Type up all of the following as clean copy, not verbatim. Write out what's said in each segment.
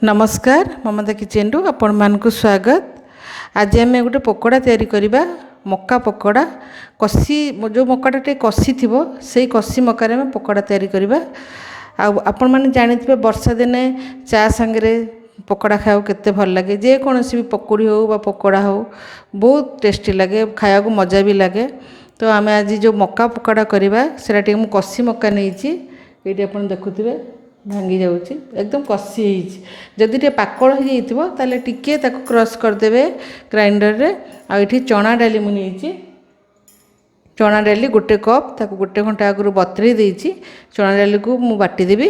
नमस्कार ममता किचन रु आपण मानक स्वागत। आज आम गोटे पकोड़ा तैयारी करवा मक्का पकोड़ा कसी जो मक्काटा टे कसी थी से कसी मक्कार में पकोड़ा तैयारी करवा। आपण मैंने जानी वर्षा दिने चा सांगे पकोड़ा खाओ केते भल लगे जेकोसी भी पकोड़ी हो बा पकोड़ा हो बहुत टेस्टी लगे खाया को मजा भी लगे। तो आम आज जो मक्का पकोड़ा करवा से कसी मक्का नहीं ये आप देखुवे भांगी जाऊँगी एकदम कसी जदि टे पाकल हो ताले टिके ताको क्रश करदे ग्राइंडर रे। आठी चना डाली मुझे चना डाली गोटे कप ताको गोटे घंटा आगु बतरे देती चना डाली को मु बाटीदेवी।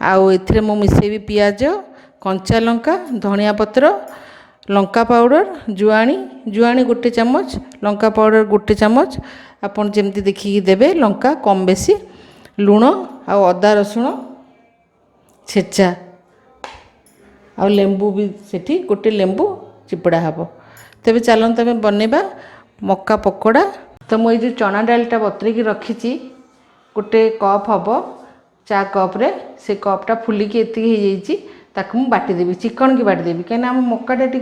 आउ एथिरे मु मिसेबी पियाज कंचा लंका धनिया पत्र लंका पाउडर जुआणी जुआणी गोटे चामच लंका पाउडर गोटे चामच आपन जेमती देखिकी देबे लंका कम बेसी लुण आ अदा रसुण छेचा आ लेंबू भी सेठी गोटे लेंबू चिपड़ा हब। तेबे चलते आम बनइबा मक्का पकोड़ा। तो मुझे जो चना डालटा बतरेकी रखी गोटे कप हम चा कप्रे से कपटा फुलिकी एति ताकू मु बाटीदेवी चिकन की बाटीदेवी कहीं आम मक्काटा टे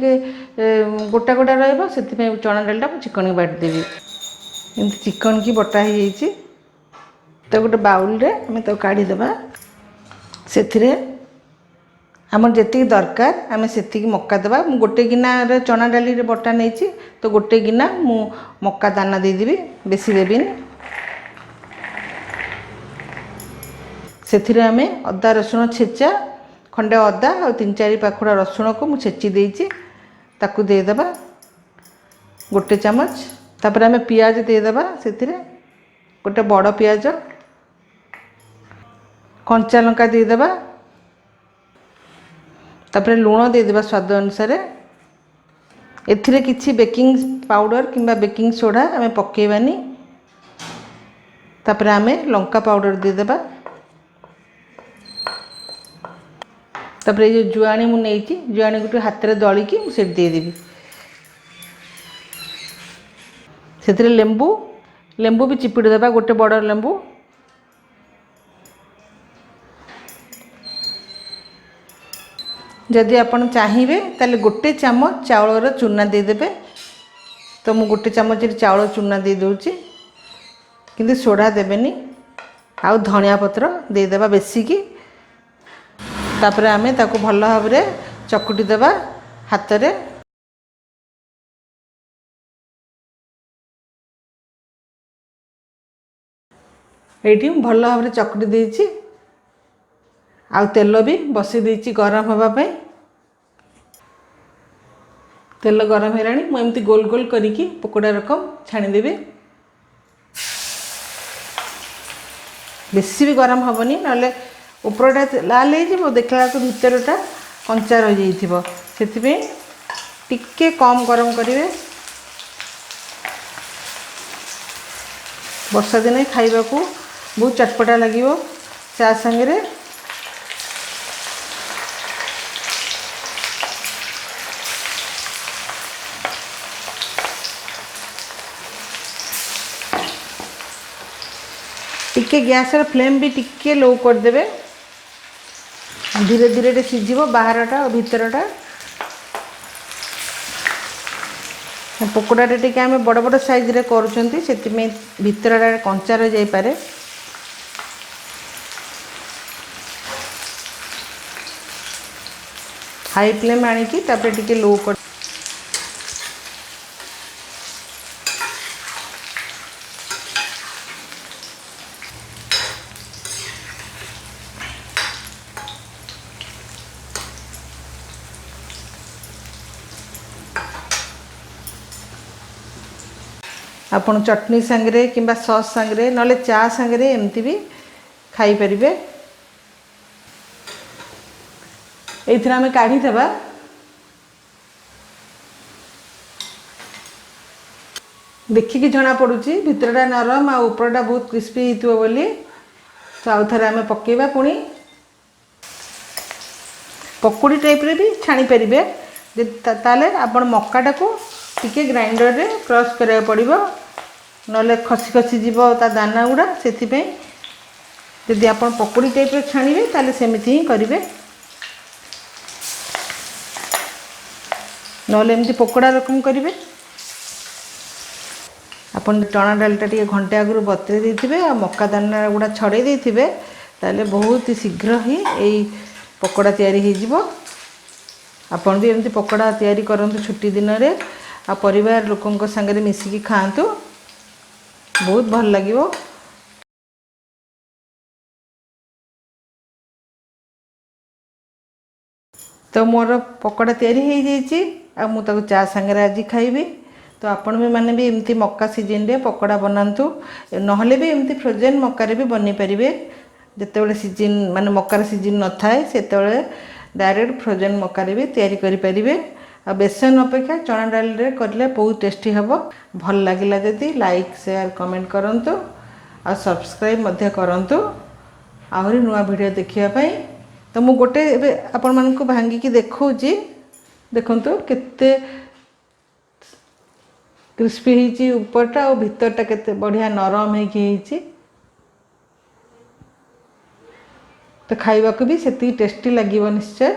गोटा गोटा रही चना डालटा चिकन की बाटीदेवी एमती चिकन की बटा हो तो गोटे बाउल रे आम तो काढ़ीदेवा से आम जी दरकार आम से मक्का देवा। मु गोटे गिना चना डाली रे बटा नहीं तो गोटे गिना मु मक्का दाना देदेवी बेसी देवी से आम अदा रसुण छेचा खंडे अदा और 3-4 पाखुड़ा रसुण को मुझे छेची देची ताकू देदेवा गोटे चामच। तापर आम पियाज देदेवा से गोटे बड़ पियाज कंचा लंका देदेवा तापर लुण देदेवा स्वाद अनुसार। एथिरे किछि बेकिंग पाउडर किंबा बेकिंग सोडा आम पकेबानी। तापर आम लंका पाउडर देदेवा। तापर ये जुआणी मु नहीं जुआणी गोटे हाथ में दलिकी मुझे देदेवी से लेंबू लेंबू भी चिपुड़ी देवा गोटे बड़ लेंबू। जदि आपण चाहिए ताले गोटे चामच चाउलर चूना देदेवे तो मु गोटे चामच चाउल चूना दे दूची किंतु सोडा देबेनी। आउ धनिया पत्र देदेवा बेसिकी तापर आमे ताको भल भाव रे चकुटी देवा हाथ रे। ये भल भाव रे चकुटी देची आउ तेल भी बसी देची गरम हवा पे। तेल गरम हैलानी मु एमती गोल गोल करिकी पकोड़ा रकम छाणीदेवी बेसी भी गरम हेनी ना उपरटा लाल हो देखला भितरटा कंचा रही टिके कम गरम करेंगे। वर्षा दिने खाइबा को बहुत चटपटा लगे चा संगे। टिके गैस फ्लेम भी टिके लो करदे धीरे धीरे सीझिबो बाहरटा और भीतरटा। पकोड़ाटा टिके आम बड़ बड़ साइज रे करूछंती सेतिमे भीतरटा कंचा रह जाई पारे। हाई फ्लेम आनिकी तापर टिके लो कर आपन चटनी सांगरे किंबा सॉस सांगरे नले चा सांगरे एमती भी खाई परिबे। एथिरा हमें काढ़ी देबा देखिकी जना पड़ुची भितरटा नरम आ ऊपरटा बहुत क्रिस्पी हितुओ बोली। तो आउ थरे हमें पकेबा पुणी पकोड़ी टाइप रे भी छाणी परिबे ताले आपण मक्काटा को टिके ग्राइंडर रे क्रश करा पड़िबो नले खसी खसी जीव ता दाना गुड़ा से जदि आप पकोड़ी टाइप छाणीबे ताले सेमिति ही करेंगे। नहले एमती पकोड़ा रकम करेंगे। आपन चना डालटा टे घंटे आगु बतरे देते आ मक्का दाना गुड़ा छड़े देते ताले बहुत ही शीघ्र ही यही पकोड़ा तैयारी हो। आपन भी एमती पकोड़ा तैयारी करंतु छुट्टी दिन रे आ परिवार लोकों संगे मिसिकी खातु, बहुत भल लगिवो। तो मोर पकोड़ा तैयारी हो जाइए आ मु ताको चा संगे आज खाइबी। तो आपण भी माने भी एमती मक्का सीजन रे पकोड़ा बनातु, नहले भी एमती फ्रोजेन मक्का भी बनी पारिबे। जिते सीजन माने मक्कार सीजन न थाए सेते डायरेक्ट फ्रोजेन मक्का भी तैयारी करि पारिबे। आ बेसन अपेक्षा चना डाल रे करले बहुत टेस्टी हबो। भल लागिला जदि लाइक शेयर कमेंट करंतु आ सब्सक्राइब मध्य करंतु आहरी नुआ वीडियो देखिया पई। तो मु गोटे आपण मानकु भांगी की देखौची, देखंतु केते क्रिस्पी होईची ऊपरटा और भीतरटा केते बढ़िया नरम होईची। तो खाइबा को भी सेती टेस्टी लगिवो निश्चय।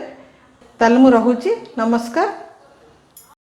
ताले मु रहूची, नमस्कार।